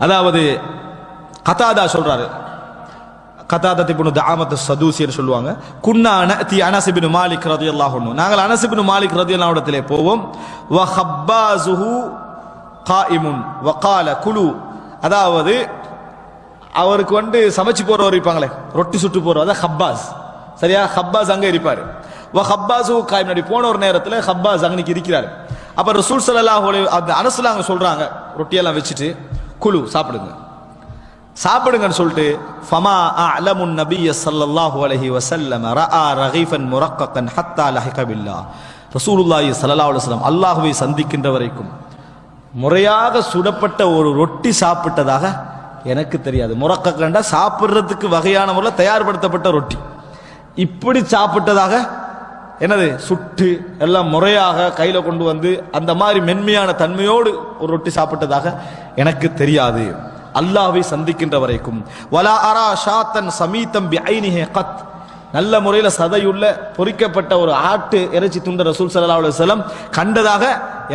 அதாவது கதாதா சொல்றாரு, கதாதா இப்னு தஆமத் ஸதூஸின்னு சொல்லுவாங்க. குன்னா நஅதி அனஸ் இப்னு மாலிக் ரலியல்லாஹு அன்ஹு, நாங்கள் அனஸ் இப்னு மாலிக் ரலியல்லாஹு அன்ஹு இடத்திலே போவோம். வ ஹப்பாஸுஹு காயிமுன் வ கால குலு, அதாவது அவருக்கு சமைச்சு போறவர் இருப்பாங்களே, ரொட்டி சுட்டு போறவர், அதான் ஹப்பாஸ். சரியா, ஹப்பாஸ் அங்க இருப்பாரு. வ ஹப்பாஸுஹு காயிம், நபி போன ஒரு நேரத்தில் ஹப்பாஸ் அங்கனிக்கு இருக்கிறாரு. அப்ப ரசூல் ஸல்லல்லாஹு அலைஹி அந்த அனஸ்லாங்க சொல்றாங்க, ரொட்டியெல்லாம் வச்சுட்டு குலு சாப்பிடுங்க சாப்பிடுங்கன்னு சொல்லிட்டு, ஃபமா அஅலமுன் நபிய ஸல்லல்லாஹு அலைஹி வஸல்லம் ரஆ ரகீஃபன் முரக்ககன் ஹத்தா லஹிக பில்லாஹ், ரசூலுல்லாஹி ஸல்லல்லாஹு அலைஹி வஸல்லம் அல்லாஹ்வை சந்திக்கின்ற வரைக்கும் முறையாக சுடப்பட்ட ஒரு ரொட்டி சாப்பிட்டதாக எனக்கு தெரியாது. முரக்ககண்டா சாப்பிடுறதுக்கு வகையான முறையில் தயார்படுத்தப்பட்ட ரொட்டி, இப்படி சாப்பிட்டதாக என்னது சுட்டு எல்லாம் முறையாக கையில கொண்டு வந்து அந்த மாதிரி மென்மையான தன்மையோடு ஒரு ரொட்டி சாப்பிட்டதாக எனக்கு தெரியாது, அல்லாஹ்வை சந்திக்கின்ற வரைக்கும். வலா அரா ஷாத்தன் சமீதம் பிஐனிஹி கத், நல்ல முறையில் சதையுள்ள பொரிக்கப்பட்ட ஒரு ஆட்டு இறைச்சி துண்ட ரசூல் ஸல்லல்லாஹு அலைஹி வஸல்லம் கண்டதாக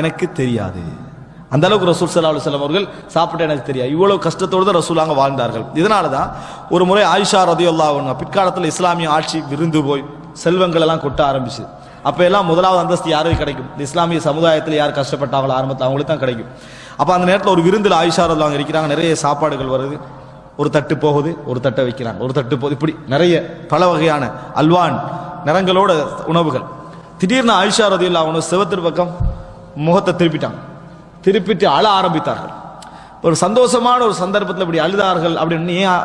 எனக்கு தெரியாது. அந்த அளவுக்கு ரசூல் ஸல்லல்லாஹு அலைஹி வஸல்லம் அவர்கள் சாப்பிட்ட எனக்கு தெரியாது. இவ்வளவு கஷ்டத்தோடு தான் ரசூலாங்க வாழ்ந்தார்கள். இதனால தான் ஒரு முறை ஆயிஷா ரலியல்லாஹு அன்ஹா, பிற்காலத்தில் இஸ்லாமிய ஆட்சி விருந்து போய் செல்வங்கள் எல்லாம் கொட்ட ஆரம்பிச்சு. அப்ப எல்லாம் முதலாவது அந்தஸ்து யாருக்கு கிடைக்கும்? இந்த இஸ்லாமிய சமுதாயத்தில் யார் கஷ்டப்பட்டாங்களோ ஆரம்பத்தில் அவங்களுக்கு தான் கிடைக்கும். அப்ப அந்த நேரத்தில் ஒரு விருந்தில் ஆயிஷா ரலியல்லாஹு இருக்கிறாங்க, நிறைய சாப்பாடுகள் வருது, ஒரு தட்டு போகுது, ஒரு தட்டை வைக்கிறாங்க, ஒரு தட்டு போகுது, இப்படி நிறைய பல வகையான அல்வான் நிறங்களோட உணவுகள். திடீர்னு ஆயிஷா ரலியல்லாஹு அன்ஹா செவத்தின் பக்கம் முகத்தை திருப்பிட்டு அழ ஆரம்பித்தார்கள். ஒரு சந்தோஷமான ஒரு சந்தர்ப்பத்தில் இப்படி அழுதார்கள். அப்படின்னு ஏன்,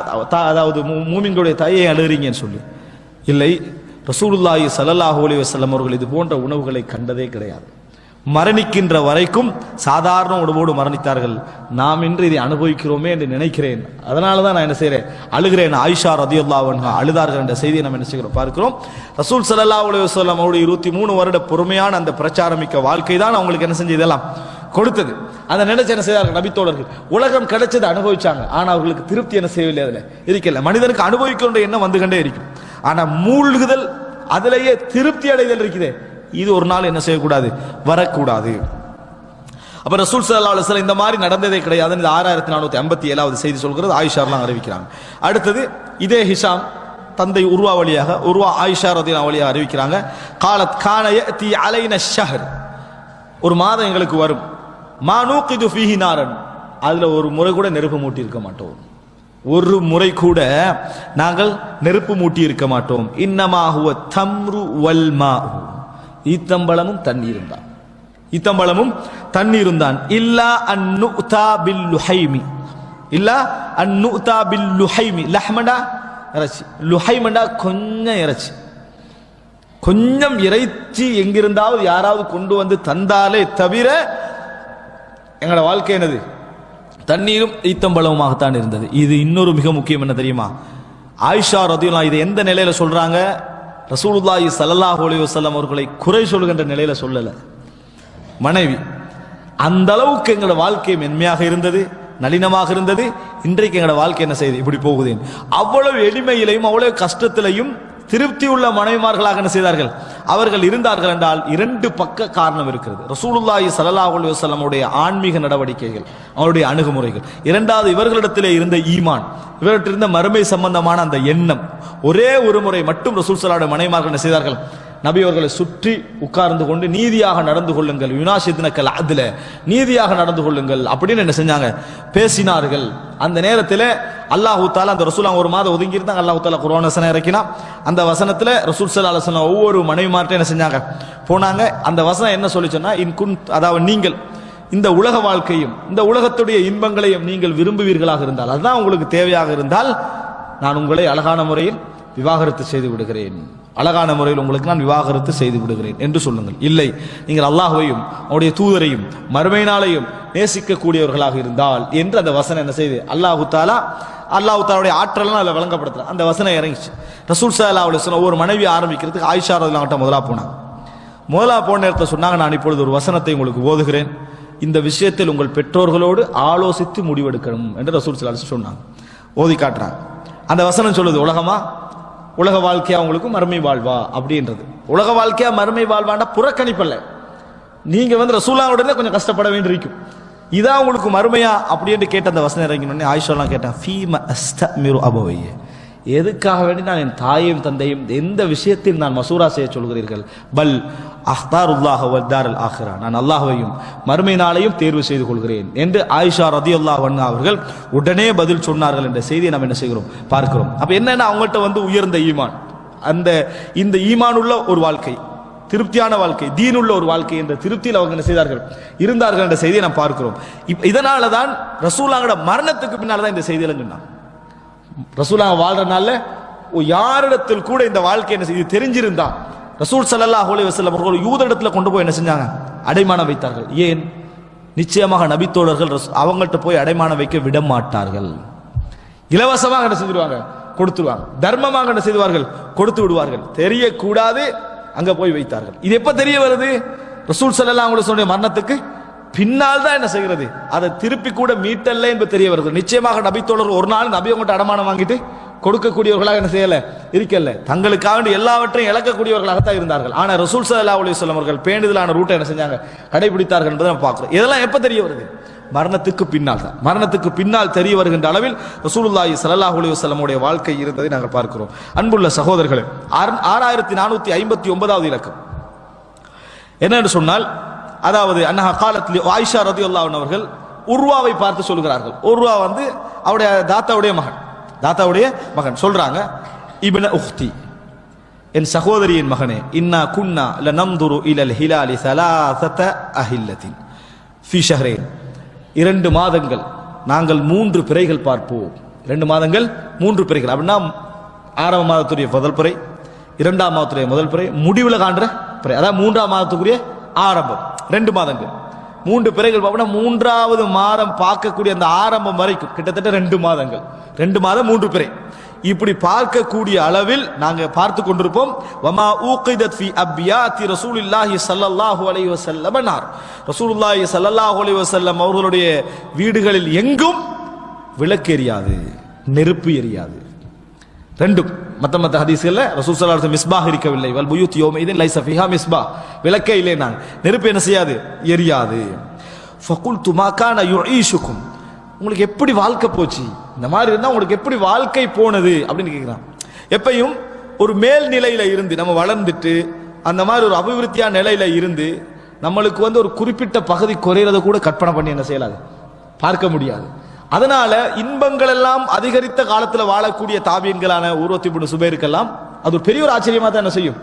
அதாவது மூமின்களுடைய தாயை அழுகிறீங்கன்னு சொல்லி, இல்லை, ரசூலுல்லாஹி ஸல்லல்லாஹு அலைஹி வஸல்லம் அவர்கள் இது போன்ற உணவுகளை கண்டதே கிடையாது. மரணிக்கின்ற வரைக்கும் சாதாரண உணவோடு மரணித்தார்கள். நாம் இன்று இதை அனுபவிக்கிறோமே என்று நினைக்கிறேன், அதனால தான் நான் என்ன செய்கிறேன், அழுகிறேன். ஆயிஷா ரலியல்லாஹு அன்ஹா அழுதார்கள் என்ற செய்தியை நம்ம என்ன செய்கிறோம் பார்க்கிறோம். ரசூல் ஸல்லல்லாஹு அலைஹி வஸல்லம் அவருடைய 23 வருட பொறுமையான அந்த பிரச்சாரமிக்க வாழ்க்கை தான் அவங்களுக்கு என்ன செஞ்சது, இதெல்லாம் கொடுத்தது. அதை நினைச்சு என்ன செய்தார்கள் நபித்தோழர்கள், உலகம் கிடைச்சதை அனுபவிச்சாங்க, ஆனா அவர்களுக்கு திருப்தி என்ன செய்யவில்லை, அதில் இருக்கல. மனிதனுக்கு அனுபவிக்கின்ற எண்ணம் வந்து கண்டே இருக்கும், ஆனா மூழ்குதல், அதிலேயே திருப்தி அடைதல் இருக்குதே, இது ஒரு நாள் என்ன செய்யக்கூடாது, வரக்கூடாது. அப்ப ரசூல் ஸல்லல்லாஹு அலைஹி வஸல்லம் இந்த மாதிரி நடந்ததே கிடையாது. இந்த 6457வது செய்தி சொல்கிறது, ஆயிஷாலாம் அறிவிக்கிறாங்க. அடுத்தது இதே ஹிஷாம் தந்தை உர்வா வழியாக, உர்வா ஆயிஷா ரலியல்லாஹு வழியாக அறிவிக்கிறாங்க, காலத் கான யஅதி அலைனா ஷஹர், ஒரு மாதம் எங்களுக்கு வரும், மா நூகிது ஃபீஹி நாரன், அதுல ஒரு முறை கூட நெருப்பு மூட்டி இருக்க மாட்டோம், ஒரு முறை கூட நாங்கள் நெருப்பு மூட்டி இருக்க மாட்டோம். இன்னமா ஹுவ தம்ரு வல் மாஉ, ஈத்தம்பழமும் தண்ணீரும் தான், ஈத்தம்பழமும் தண்ணீரும் தான். இல்லா அன்னுதா பில் லுஹைமி, இல்லா அன்னுதா பில் லுஹைமி, லஹ்மண்டா இறைச்சி, லுஹைமண்டா கொஞ்சம் இறைச்சி, கொஞ்சம் இறைச்சி எங்கிருந்தாவது யாராவது கொண்டு வந்து தந்தாலே தவிர எங்களோட வாழ்க்கை என்னது, தண்ணீரும் ஈத்தம்பழமுமாகத்தான் இருந்தது. இது இன்னொரு மிக முக்கியம் என்ன தெரியுமா, ஆயிஷா ரலியல்லாஹு இதை எந்த நிலையில சொல்றாங்க, ரசூலுல்லாஹி ஸல்லல்லாஹு அலைஹி வஸல்லம் அவர்களை குறை சொல்கின்ற நிலையில சொல்லல, மனைவி அந்த அளவுக்கு எங்களோட வாழ்க்கை மென்மையாக இருந்தது, நளினமாக இருந்தது. இன்றைக்கு எங்களோட வாழ்க்கை என்ன செய்யுது, இப்படி போகுது. அவ்வளவு எளிமையிலையும் அவ்வளவு கஷ்டத்திலையும் திருப்தி உள்ள மனைவிமார்களாக என்ன செய்தார்கள், அவர்கள் இருந்தார்கள் என்றால் 2 பக்க காரணம் இருக்கிறது. ரசூலுல்லாஹி ஸல்லல்லாஹு அலைஹி வஸல்லம் உடைய ஆன்மீக நடவடிக்கைகள், அவருடைய அணுகுமுறைகள், இரண்டாவது இவர்களிடத்திலே இருந்த ஈமான், இவர்களிடம் இருந்த மறுமை சம்பந்தமான அந்த எண்ணம். ஒரே ஒரு முறை மட்டும் ரசூல் ஸல்லல்லாஹு அலைஹி மனைவிமார்கள் என்ன செய்தார்கள், நபி அவர்களை சுற்றி உட்கார்ந்து கொண்டு நீதியாக நடந்து கொள்ளுங்கள், யுனாஷித்னக்கல் அத்ல, நீதியாக நடந்து கொள்ளுங்கள் அப்படின்னு என்ன செஞ்சாங்க, பேசினார்கள். அந்த நேரத்தில் அல்லாஹு தாலா அந்த ரசூல் ஒரு மாதம் ஒதுங்கி இருந்தாங்க, அல்லாஹு தாலா குர்ஆன் வசனம் இறக்கினா, அந்த வசனத்தில் ரசூல் ஸல்லல்லாஹு அலைஹி வஸல்லம் ஒவ்வொரு மனைவிமார்ட்ட என்ன செஞ்சாங்க, போனாங்க. அந்த வசனம் என்ன சொல்லி சொன்னா, அதாவது நீங்கள் இந்த உலக வாழ்க்கையும் இந்த உலகத்துடைய இன்பங்களையும் நீங்கள் விரும்புவீர்களாக இருந்தால், அதுதான் உங்களுக்கு தேவையாக இருந்தால், நான் உங்களை அழகான முறையில் விவாகரத்து செய்து விடுகிறேன், அழகான முறையில் உங்களுக்கு நான் விவாகரத்து செய்து விடுகிறேன் என்று சொல்லுங்கள். இல்லை, நீங்கள் அல்லாஹ்வையும் அவருடைய தூதரையும் மறுமை நாளையும் நேசிக்கக்கூடியவர்களாக இருந்தால் என்று அந்த வசனம் என்ன செய்து, அல்லாஹு தாலாவுடைய ஆற்றலாம் அதில் விளங்கப்படுத்துற அந்த வசனம் இறங்கிச்சு. ரசூல் ஸல்லல்லாஹு அலைஹி வஸல்லம் ஒரு மனைவி ஆரம்பிக்கிறதுக்கு ஆயிஷா ரலியல்லாஹு அன்ஹா முதலா போனாங்க. போன நேரத்தில் சொன்னாங்க, நான் இப்பொழுது ஒரு வசனத்தை உங்களுக்கு ஓதுகிறேன், இந்த விஷயத்தில் உங்கள் பெற்றோர்களோடு ஆலோசித்து முடிவெடுக்கணும் என்று ரசூல் ஸல்லல்லாஹு அலைஹி வஸல்லம் சொன்னாங்க. ஓதி காட்டுறாங்க. அந்த வசனம் சொல்லுது, உலக வாழ்க்கையா உங்களுக்கு மறுமை வாழ்வா அப்படின்றது. உலக வாழ்க்கையா மறுமை வாழ்வாண்டா புறக்கணிப்பல்ல, நீங்க ரசூலுல்லாஹ்வுடனே கொஞ்சம் கஷ்டப்பட வேண்டியிருக்கும், இதான் உங்களுக்கு மறுமையா அப்படின்னு கேட்ட அந்த வசனம் இறங்கினோடனே ஆயிஷாலாம் கேட்டேன், ஃபீம அஸ்தமிரு அபவையே, எதுக்காக வேண்டி நான் என் தாயையும் தந்தையும் எந்த விஷயத்தில் நான் மசூரா செய்ய சொல்கிறீர்கள்? பல் அஹ்தாருல்லாஹ வத்தார் அல் ஆஹிரா, நான் அல்லாஹ்வையும் மறுமை நாளையும் தேர்வு செய்து கொள்கிறேன் என்று ஆயிஷா ரதியல்லாஹு அன்ஹா அவர்கள் உடனே பதில் சொன்னார்கள் என்ற செய்தியை நாம் என்ன செய்கிறோம், பார்க்கிறோம். அப்ப என்னன்னா அவங்கள்ட்ட உயர்ந்த ஈமான், அந்த இந்த ஈமான் உள்ள ஒரு வாழ்க்கை, திருப்தியான வாழ்க்கை, தீனுள்ள ஒரு வாழ்க்கை என்ற திருப்தியில் அவங்க என்ன செய்தார்கள், இருந்தார்கள் என்ற செய்தியை நாம் பார்க்கிறோம். இதனால தான் ரசூலுல்லாஹ்வோட மரணத்துக்கு பின்னால் தான் இந்த செய்தியெல்லாம் சொன்னாங்க. ரசூலுல்லாஹ் வாழ்றனால யாரிடத்தில் கூட இந்த வாழ்க்கை என்ன செய்து தெரிஞ்சிருந்தா ரசூல் ஸல்லல்லாஹு அலைஹி வஸல்லம் அவர்கள் யூதரிடத்தில் கொண்டு போய் என்ன செஞ்சாங்க, அடைமானம் வைத்தார்கள். ஏன்? நிச்சயமாக நபித்தோழர்கள் அவங்கள்ட்ட போய் அடைமானம் வைக்க விட மாட்டார்கள். இலவசமாக என்ன செஞ்சிருவாங்க, கொடுத்துருவாங்க. தர்மமாக என்ன செய்வார்கள், கொடுத்து விடுவார்கள். தெரியக்கூடாது, அங்க போய் வைத்தார்கள். இது எப்ப தெரிய வருது? ரசூல் ஸல்லல்லாஹு அலைஹி வஸல்லம் மரணத்துக்கு பின்னால் தான் என்ன செய்கிறது, அதை திருப்பி கூட மீட்டல்ல என்பது தெரிய வருது. நிச்சயமாக நபித்தோழர்கள் ஒரு நாள் நபி அவங்கள்ட்ட அடமானம் வாங்கிட்டு கொடுக்கக்கூடியவர்களாக என்ன செய்யல இருக்கல, தங்களுக்காக எல்லாவற்றையும் இழக்கக்கூடியவர்களாகத்தான் இருந்தார்கள். ஆனா ரசூல் ஸல்லல்லாஹு அலைஹி வஸல்லம் அவர்கள் பேணுதலான ரூட்டை என்ன செஞ்சாங்க, கடைபிடித்தார்கள் என்பதை நம்ம பார்க்கிறோம். இதெல்லாம் எப்ப தெரிய வருது? மரணத்துக்கு பின்னால் தான். மரணத்துக்கு பின்னால் தெரிய வருகின்ற அளவில் ரசூலுல்லாஹி ஸல்லல்லாஹு அலைஹி வஸல்லம் உடைய வாழ்க்கை இருந்ததை நாங்கள் பார்க்கிறோம். அன்புள்ள சகோதரர்களே, 6499வது இலக்கம் என்னன்னு சொன்னால், அதாவது அன்னஹா காலத் லி ஆயிஷா ரலியல்லாஹு அன்ஹா அவர்கள் உர்வாவை பார்த்து சொல்கிறார்கள். உர்வா அவருடைய தாத்தாவுடைய மகன் சொல்றாங்க, இப்ன உக்தி, என் சகோதரியின் மகனே, இன்னா குன்னா லனம்துரு இலல் ஹிலாலி ஸலாஸத அஹில்லத்தின் ஃபீ ஷஹ்ரைன், 2 மாதங்கள் நாங்கள் 3 பிறைகள் பார்ப்போம். 2 மாதங்கள் 3 பிறைகள் அப்படின்னா ஆரம்ப மாதத்துடைய முதல் பிறை, 2ஆம் மாதத்துடைய முதல் பிறை, முடிவில் காண்ற பிறை, அதாவது 3ஆம் மாதத்துக்குரிய ஆரம்பம். 2 மாதங்கள் 3 பிறைகள் பார்ப்போம்னா 3வது மாதம் பார்க்கக்கூடிய அந்த ஆரம்பம் வரைக்கும் கிட்டத்தட்ட 2 மாதங்கள், 2 மாதம் 3 பிறை. இப்படி பார்க்கக்கூடிய அளவில் நாங்க பார்த்து கொண்டிருப்போம். வமா ஊகிதத் ஃபி அப்யாத்தி ரசூலுல்லாஹி ஸல்லல்லாஹு அலைஹி வஸல்லம் நார், ரசூலுல்லாஹி ஸல்லல்லாஹு அலைஹி வஸல்லம் அவர்களுடைய வீடுகளில் எங்கும் விளக்கு எரியாது, நெருப்பு எரியாது. ரெண்டும் மத்த ஹதீஸ்கள்ல ரசூல் ஸல்லல்லாஹு அலைஹி வஸல்லம் மிஸ்பாஹ் இருக்கவில்லை, வல் புயூத் யௌமைதின் லைஸ ஃபீஹா மிஸ்பாஹ், விளக்கே இல்லை, நாங்க நெருப்பு என்ன செய்யாது, எரியாது. ஃபகுல்து மா கான யுஈஷுக்கும், உங்களுக்கு எப்படி வாழ்க்கை போச்சு, இந்த மாதிரி இருந்தா உங்களுக்கு எப்படி வாழ்க்கை போனது அப்படின்னு கேட்கிறான். எப்பையும் ஒரு மேல் நிலையில இருந்து நம்ம வளர்ந்துட்டு அந்த மாதிரி ஒரு அபிவிருத்தியான நிலையில இருந்து நம்மளுக்கு ஒரு குறிப்பிட்ட பகுதி குறையறத கூட கற்பனை பண்ணி என்ன செய்யலாது, பார்க்க முடியாது. அதனால இன்பங்கள் எல்லாம் அதிகரித்த காலத்துல வாழக்கூடிய தாபியன்களான உர்வத் இப்னு சுபைருக்கெல்லாம் அது ஒரு பெரிய ஒரு ஆச்சரியமா தான் என்ன செய்யும்,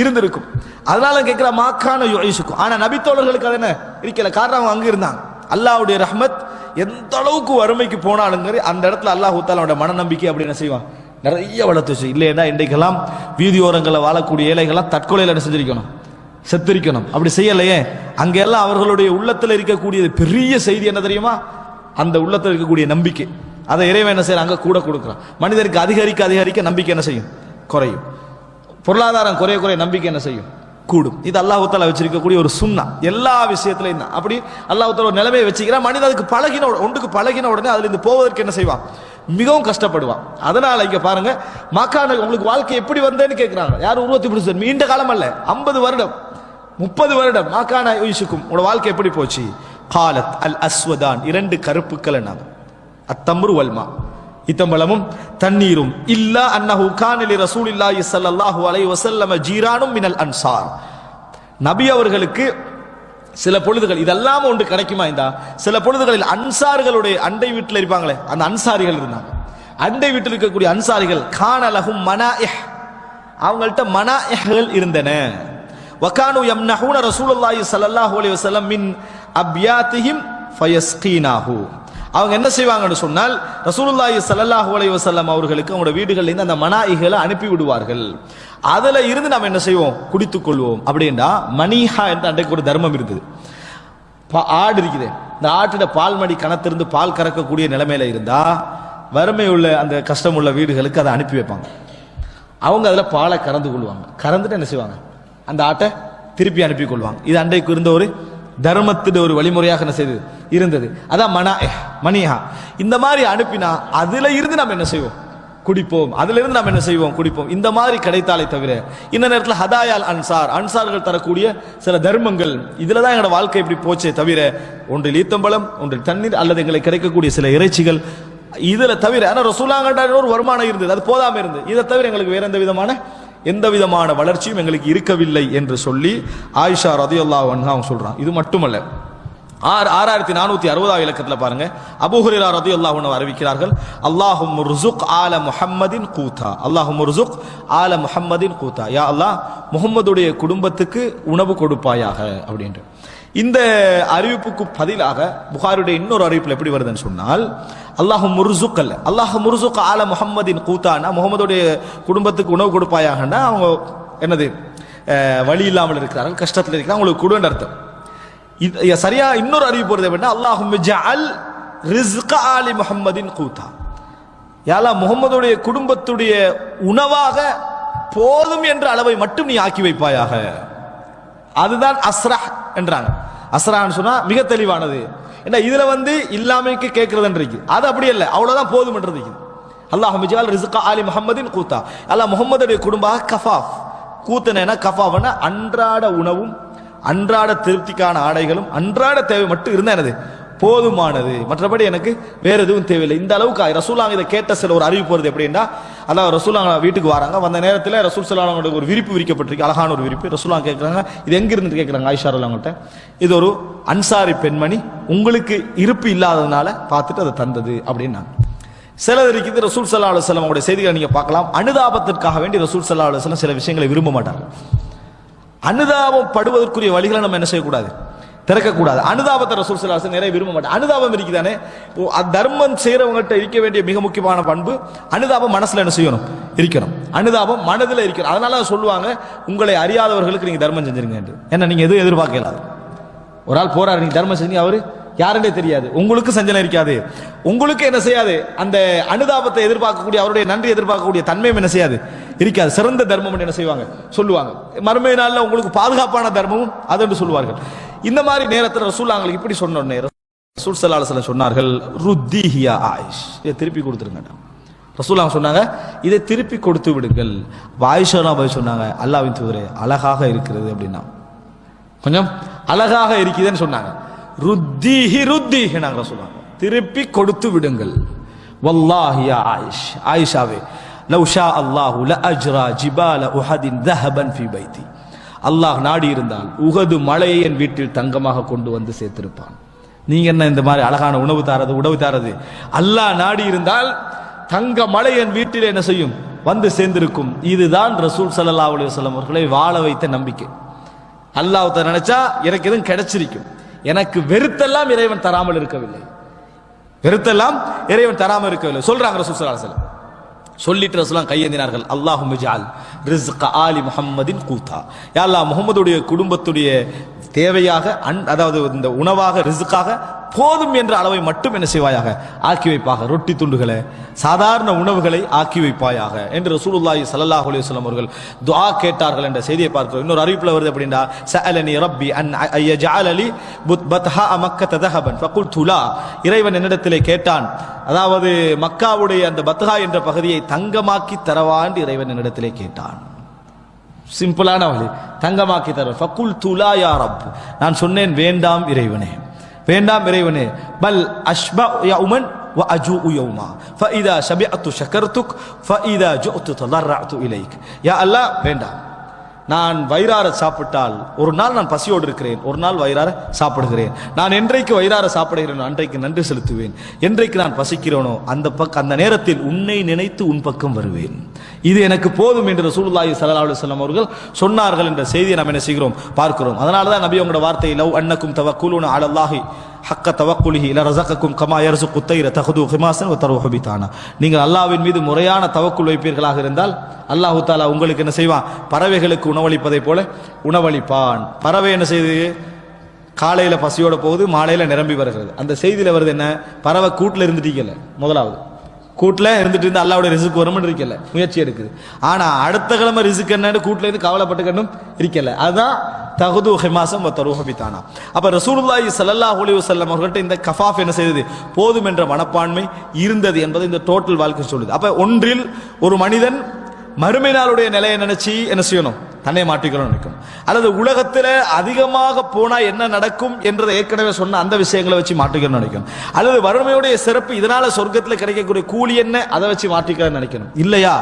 இருந்திருக்கும். அதனால கேட்கிற மாக்கான யுஈஷுக்கும். ஆனா நபித்தோழர்களுக்கு அது என்ன இருக்கல, காரணம் அவங்க அங்க இருந்தாங்க. அல்லாஹ்வுடைய ரஹ்மத் எந்த அளவுக்கு வறுமைக்கு போனாலுங்க அந்த இடத்துல அல்லாஹ் தஆலாவோட மனநம்பிக்கை அப்படி என்ன செய்வான், நிறைய வளர்த்து வச்சு. இல்லைன்னா இன்றைக்கெல்லாம் வீதியோரங்களில் வாழக்கூடிய ஏழைகள்லாம் தற்கொலையில் என்ன செஞ்சிருக்கணும், செத்திருக்கணும். அப்படி செய்யலையே, அங்கெல்லாம் அவர்களுடைய உள்ளத்தில் இருக்கக்கூடிய பெரிய செய்தி என்ன தெரியுமா, அந்த உள்ளத்தில் இருக்கக்கூடிய நம்பிக்கை. அதை இறைவன் என்ன செய்யறான், அங்க கூட கொடுக்குறான். மனிதருக்கு அதிகரிக்க அதிகரிக்க நம்பிக்கை என்ன செய்யும், குறையும். பொருளாதாரம் குறைய குறைய நம்பிக்கை என்ன செய்யும், கூடும். இது அல்லாஹ் தஆலா வச்சிருக்கக்கூடிய ஒரு சுன்னா, எல்லா விஷயத்திலையும் தான். அப்படி அல்லாஹ் தஆலா ஒரு நிலைமையை வச்சுக்கிறான். மனிதன் அதுக்கு ஒன்றுக்கு பழகின உடனே அதுல இருந்து போவதற்கு என்ன செய்வான், மிகவும் கஷ்டப்படுவான். அதனால இங்க பாருங்க, மாக்கான உங்களுக்கு வாழ்க்கை எப்படி வந்தேன்னு கேட்கிறாங்க. யாரும் உருவத்தி பிடிச்சது நீண்ட காலம் அல்ல, 50 வருடம் 30 வருடம். மாக்கான யூசுக்கும் உங்களோட வாழ்க்கை எப்படி போச்சு? காலத் அல் அஸ்வதான், 2 கருப்புக்கள் என்னாங்க, அத்தம்ரு வல்மா, இத்தம்பளமும் தண்ணீரும். இல்லா அன்னஹு கான லி ரசூலில்லாஹி ஸல்லல்லாஹு அலைஹி வஸல்லம் ஜீரானும் மினல் அன்சார், நபி அவர்களுக்கு சில பொழுதுகள் இதெல்லாம் ஒன்று கிடைக்குமா, இந்த சில பொழுதுகளில் அன்சார்களுடைய அண்டை வீட்டில் இருப்பாங்களே அந்த அன்சாரிகள் இருந்தாங்க. அண்டை வீட்டில் இருக்கக்கூடிய அன்சாரிகள் கான லஹும் மனாஇஹ், அவங்கள்ட்ட மனாஇஹ்கள் இருந்தன. வகானு யம்னஹூன ரசூலுல்லாஹி ஸல்லல்லாஹு அலைஹி வஸல்லம் மின் அப்யாத்திஹிம் ஃபயஸ்கீனாஹு, அவங்க என்ன செய்வாங்கன்னு சொன்னால் ரசூலுல்லாஹி ஸல்லல்லாஹு அலைஹி வஸல்லம் அவர்களுக்கு அவங்களோட வீடுகளில் இருந்து அந்த மனாஇகளை அனுப்பி விடுவார்கள். அதுல இருந்து நாம் என்ன செய்வோம், குடித்துக் கொள்வோம். அப்படின்னா மணிஹா என்ற அன்றைக்கு ஒரு தர்மம் இருந்தது. ஆடு இருக்குது, இந்த ஆட்டிட பால் மடி கணத்திலிருந்து பால் கறக்கக்கூடிய நிலைமையில இருந்தா வறுமை உள்ள அந்த கஷ்டம் உள்ள வீடுகளுக்கு அதை அனுப்பி வைப்பாங்க. அவங்க அதுல பாலை கறந்து கொள்வாங்க. கறந்துட்டு என்ன செய்வாங்க, அந்த ஆட்டை திருப்பி அனுப்பி கொள்வாங்க. இது அன்றைக்கு இருந்த ஒரு தர்மத்தின் ஒரு வழிமுறையாக என்ன செய்தது இருந்தது. அதான் மனிஹா. இந்த மாதிரி அனுப்பினா அதுல இருந்து நம்ம என்ன செய்வோம், குடிப்போம், அதுல இருந்து நாம் என்ன செய்வோம், குடிப்போம். இந்த மாதிரி கிடைத்தாலே தவிர இந்த நேரத்தில் ஹதாயால் அன்சார்கள் தரக்கூடிய சில தர்மங்கள், இதுல தான் எங்களோட வாழ்க்கை இப்படி போச்சே தவிர ஒன்றில் ஈத்தம்பழம், ஒன்றில் தண்ணீர், அல்லது எங்களுக்கு கிடைக்கக்கூடிய சில இறைச்சிகள், இதுல தவிர ஆனால் ரசூலுல்லாஹ் ஒரு வருமானம் இருந்தது, அது போதாம இருந்தது. இதை தவிர எங்களுக்கு வேற எந்த விதமான வளர்ச்சியும் எங்களுக்கு இருக்கவில்லை என்று சொல்லி ஆயிஷா ரலியல்லாஹு அன்ஹா அவங்க சொல்றாங்க. இது மட்டுமல்ல, 6460 இலக்கத்தில் பாருங்க, அபூ ஹுரைரா ரலியல்லாஹு அன்ஹு அறிவிக்கிறார்கள், அல்லாஹும்ம ர்ஸுக் ஆல முஹம்மதின் கூதா, அல்லாஹும்ம ர்ஸுக் ஆல முஹம்மதின் கூதா, யா அல்லாஹ் முஹம்மதுடைய குடும்பத்துக்கு உணவு கொடுப்பாயாக அப்படின்ற இந்த அறிவிப்புக்கு பதிலாக புகாரியுடைய இன்னொரு அறிவிப்பில் எப்படி வருதுன்னு சொன்னால், அல்லாஹும்ம ர்ஸுக் அல்ல, அல்லாஹும்ம ர்ஸுக் ஆல முஹம்மதின் கூதானா முஹம்மதுடைய குடும்பத்துக்கு உணவு கொடுப்பாயாகன்னா அவங்க என்னது வழி இல்லாமல் இருக்கிறார்கள், கஷ்டத்தில் இருக்கிறாங்க, அவங்களுக்கு கொடுன்னு அர்த்தம். சரியா இன்னொரு அறிவிப்பு வருது அப்படின்னா, அல்லாஹும்ம ஜஅல் ரிஸ்க ஆலி முஹம்மதின் கூதா, யா அல்லாஹ் முஹம்மதுடைய குடும்பத்துடைய உணவாக போதும் என்ற அளவை மட்டும் நீ ஆக்கி வைப்பாயாக. அதுதான் அஸ்ரஹ் என்றாங்க. அஸ்ரஹ்னு சொன்னா மிக தெளிவானது. ஏன்னா இதுல இல்லாமைக்கு கேட்கறதுன்றது அது அப்படி இல்லை, அவ்வளவுதான் போதும்ன்றது. அல்லாஹும்ம ஜஅல் ரிஸ்க ஆலி முஹம்மதின் கூதா, அல்லாஹ் முஹம்மதுடைய குடும்பமாக கஃபாஃப், கூத்தனா கஃபாஃப்னா அன்றாட உணவும் அன்றாட திருப்திக்கான ஆடைகளும் அன்றாட தேவை மட்டும் இருந்தா என்னது போதுமானது, மற்றபடி எனக்கு வேற எதுவும் தேவையில்லை. இந்த அளவுக்கு ரசூலுல்லாஹ் இதை கேட்ட சில ஒரு அறிவிப்பு வருது எப்படின்னா, அல்லாஹ் ரசூலுல்லாஹ் வீட்டுக்கு வராங்க, வந்த நேரத்தில் ரசூல் ஸல்லல்லாஹு அலைஹி ஒரு விரிப்பு விரிக்கப்பட்டிருக்கு, அழகான ஒரு விரிப்பு. ரசூலுல்லாஹ் கேட்கறாங்க, இது எங்க இருந்து கேட்கறாங்க ஆயிஷா ரலியல்லாஹு அன்ஹா, இது ஒரு அன்சாரி பெண்மணி உங்களுக்கு இருப்பு இல்லாததுனால பார்த்துட்டு அதை தந்தது அப்படின்னா. சிலது இருக்குது ரசூல் ஸல்லல்லாஹு அலைஹி வஸல்லம் அவருடைய செய்திகளை நீங்க பார்க்கலாம், அனுதாபத்திற்காக வேண்டி ரசூல் ஸல்லல்லாஹு அலைஹி வஸல்லம் சில விஷயங்களை விரும்ப மாட்டார்கள். அனுதாபம் படுவதற்குரிய வழிகளை நம்ம என்ன செய்யக்கூடாது, திறக்கக்கூடாது. அனுதாபத்தை ரசூல் ஸல்லல்லாஹு அலைஹி வஸல்லம் நிறைய விரும்ப மாட்டாங்க. அனுதாபம் இருக்குதானே, தர்மம் செய்யறவங்ககிட்ட இருக்க வேண்டிய மிக முக்கியமான பண்பு அனுதாபம் மனசுல என்ன செய்யணும், இருக்கணும். அனுதாபம் மனதில் இருக்கணும். அதனால சொல்லுவாங்க, உங்களை அறியாதவர்களுக்கு நீங்க தர்மம் செஞ்சிருங்க என்று. ஏன்னா நீங்க எதுவும் எதிர்பார்க்கலாது. ஒரு ஆள் போறாரு, நீங்க தர்மம் செஞ்சீங்க, அவரு யாருன்னே தெரியாது, உங்களுக்கு சஞ்சலம் இருக்காது, உங்களுக்கு என்ன செய்யாது, அந்த அனுதாபத்தை எதிர்பார்க்கக்கூடிய அவருடைய நன்றி எதிர்பார்க்கக்கூடிய தன்மையும் என்ன செய்யாது, இருக்காது. சிறந்த தர்மம் என்ன செய்வாங்க சொல்லுவாங்க. மறுமை நாள்ல உங்களுக்கு பாதுகாப்பான தர்மமும் அது என்று சொல்லுவார்கள். இந்த மாதிரி நேரத்தில் ரசூலுல்லாஹ் இப்படி சொன்னோன்னே ரசூல் ஸல்லல்லாஹு அலைஹி வஸல்லம் சொன்னார்கள், ருத்திஹியா ஆயிஷ், இதை திருப்பி கொடுத்துருங்க. ரசூலுல்லாஹ் சொன்னாங்க, இதை திருப்பி கொடுத்து விடுங்கள். ஆயிஷா போய் சொன்னாங்க, அல்லாஹ்வின் தூதரே அழகாக இருக்கிறது அப்படின்னா, கொஞ்சம் அழகாக இருக்குதுன்னு சொன்னாங்க. ருத்திஹி ருத்திஹி நாங்க சொல்லுவாங்க, திருப்பி கொடுத்து விடுங்கள். வல்லாஹி யா ஆயிஷ், ஆயிஷாவே, லவ் ஷா அல்லாஹு லஅஜ்ரா ஜிபால உஹதின் தஹபன் ஃபீ பைத்தி, அல்லாஹ் நாடி இருந்தால் உஹது மலையை என் வீட்டில் தங்கமாக கொண்டு வந்து சேர்த்திருப்பான். நீங்க என்ன இந்த மாதிரி அழகான உணவு தாரது, அல்லாஹ் நாடி இருந்தால் தங்க மலை என் வீட்டில் என்ன செய்யும், வந்து சேர்ந்திருக்கும். இதுதான் ரசூல் ஸல்லல்லாஹு அலைஹி வஸல்லம் அவர்களை வாழ வைத்த நம்பிக்கை. அல்லாஹ் நினைச்சா எனக்கு எதுவும் கிடைச்சிருக்கும், எனக்கு வெறுத்தெல்லாம் இறைவன் தராமல் இருக்கவில்லை, வெறுத்தெல்லாம் இறைவன் தராமல் இருக்கவில்லை சொல்றாங்க ரசூல் ஸல்லல்லாஹு அலைஹி வஸல்லம். சொல்லிட்டு ரசூலுல்லாஹ் கையேந்தினார்கள், அல்லாஹும்ம ஜஅல் ரிஸ்க ஆலி முஹம்மதின் கூதா, யா அல்லாஹ் முஹம்மதுடைய குடும்பத்துடைய தேவையாக அதாவது இந்த உணவாக ரிஸ்காக போதும் என்ற அளவை மட்டும் என்ன செய்வாயாக ஆக்கி வைப்பாக, ரொட்டி துண்டுகளை சாதாரண உணவுகளை ஆக்கி வைப்பாயாக என்று ரசூலுல்லாஹி ஸல்லல்லாஹு அலைஹி வஸல்லம் அவர்கள் துஆ கேட்டார்கள் என்ற செய்தியை பார்க்கிறோம். இன்னொரு அறிவிப்புல வருது அப்படின்னா, சஅலனி ரப்பி அன் யஜஅல லி பத்ஹா மக்கத தஹபன் ஃபகுல்து லா, இறைவன் என்னிடத்திலே கேட்டான், அதாவது மக்காவுடைய அந்த பத்ஹா என்ற பகுதியை தங்கமாக்கி தரவான் இறைவன் என்னிடத்திலே கேட்டான். சிம்பிளான வழி, தங்கமாக்கி தர. ஃபகுல்து லா யா ரப், நான் சொன்னேன் வேண்டாம் இறைவனே, வேண்டாம் இறைவனே. பல் அஷ்பா யௌமன் வ அஜூஉ யௌமா ஃபஇதா ஷபிஅது ஷகர்துக் ஃபஇதா ஜுஅது ததர்ரஅது இலைக், யா அல்லாஹ் வேண்டாம், நான் வயிறார சாப்பிட்டால் ஒரு நாள் நான் பசியோடு இருக்கிறேன், ஒரு நாள் வயிறார சாப்பிடுகிறேன். நான் என்றைக்கு வயிறார சாப்பிடுகிறேனோ அன்றைக்கு நன்றி செலுத்துவேன், என்றைக்கு நான் பசிக்கிறேனோ அந்த நேரத்தில் உன்னை நினைத்து உன் பக்கம் வருவேன். இது எனக்கு போதும் என்று ரசூலுல்லாஹி ஸல்லல்லாஹு அலைஹி வஸல்லம் அவர்கள் சொன்னார்கள் என்ற செய்தியை நாம் என்ன செய்கிறோம் பார்க்கிறோம். அதனால தான் நபி அவங்களோட வார்த்தை, லவ் அன்னக்கும் தவக்குலுன அலல்லாஹி ஹக்க தவக்குலிஹி லரஸகக்கும் கமா யர்ஸுகு தைர தஹது ஹிமாஸன் வ தருஹு பிதானா, நீங்கள் அல்லாஹ்வின் மீது முறையான தவக்குல் வைப்பீர்களாக இருந்தால் அல்லாஹ் தஆலா உங்களுக்கு என்ன செய்வான், பறவைகளுக்கு உணவளிப்பதை போல உணவளிப்பான். பறவை என்ன செய்யுது, காலையில பசியோட போகுது, மாலையில நிரம்பி வருகிறது. அந்த செய்தியில வருது என்ன, பறவை கூட்டில் இருந்துட்டீங்கல்ல முதலாவது, கூட்டில் இருந்துட்டு இருந்து அல்லாவுடைய ரிசுக்கு வரும்னு இருக்கல, முயற்சி எடுக்குது. ஆனா அடுத்த கிழமை ரிசுக்கு என்னன்னு கூட்டில இருந்து கவலைப்பட்டுக்கணும் இருக்கல. அதுதான் தகுது ஹிமாசம் தருஹபித்தானா. அப்ப ரசூலுல்லாஹி ஸல்லல்லாஹு அலைஹி வஸல்லம் அவர்கள்ட்ட இந்த கஃபாஃப் என்ன செய்தது, போதும் என்ற மனப்பான்மை இருந்தது என்பது இந்த டோட்டல் வாழ்க்கை சொல்லுது. அப்ப ஒன்றில் ஒரு மனிதன் மறுமை நாளுடைய நிலையை நினைச்சு என்ன செய்யணும், தன்னை மாற்றிக்கணும் நினைக்கணும். அல்லது உலகத்தில் அதிகமாக போனா என்ன நடக்கும் என்றதை ஏற்கனவே சொன்ன அந்த விஷயங்களை வச்சு மாற்றிக்கணும்னு நினைக்கணும். அல்லது வறுமையுடைய சிறப்பு இதனால சொர்க்கத்தில் கிடைக்கக்கூடிய கூலி என்ன அதை வச்சு மாற்றிக்கணும்னு நினைக்கணும். இல்லையா,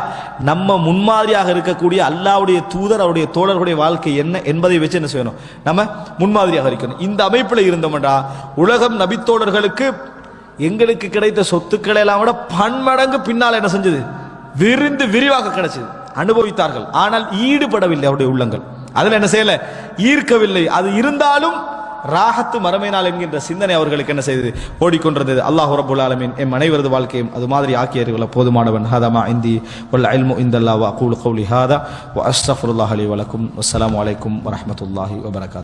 நம்ம முன்மாதிரியாக இருக்கக்கூடிய அல்லாஹ்வுடைய தூதர் அவருடைய தோழர்களுடைய வாழ்க்கை என்ன என்பதை வச்சு என்ன செய்யணும், நம்ம முன்மாதிரியாக இருக்கணும். இந்த அமைப்பில் இருந்தோம்டா உலகம் நபித்தோழர்களுக்கு எங்களுக்கு கிடைத்த சொத்துக்களை எல்லாம் விட பன்மடங்கு பின்னால் என்ன செஞ்சது, விரிந்து விரிவாக கிடைச்சது, அனுபவித்தார்கள். ஆனால் ஈடுபடவில்லை அவருடைய உள்ளங்கள், அதுல என்ன செய்யல, ஈர்க்கவில்லை. அது இருந்தாலும் ராஹத்து மறுமையினால் என்கின்ற சிந்தனை அவர்களுக்கு என்ன செய்தது, ஓடிக்கொண்டிருந்தது. அல்லாஹ் ரப்பல் ஆலமீன் எம் அனைவரது வாழ்க்கையும் அது மாதிரி ஆக்கியவர்கள போதுமானவன். ஹதமா இந்தி வல் இல்மு இந்தல்லாஹ் வ அகூலு கௌலி ஹாதா வ அஸ்தக்ஃபிருல்லாஹ் லி வ லக்கும். வஸ்ஸலாமு அலைக்கும் வ ரஹ்மத்துல்லாஹி வ பரகாத்துஹு.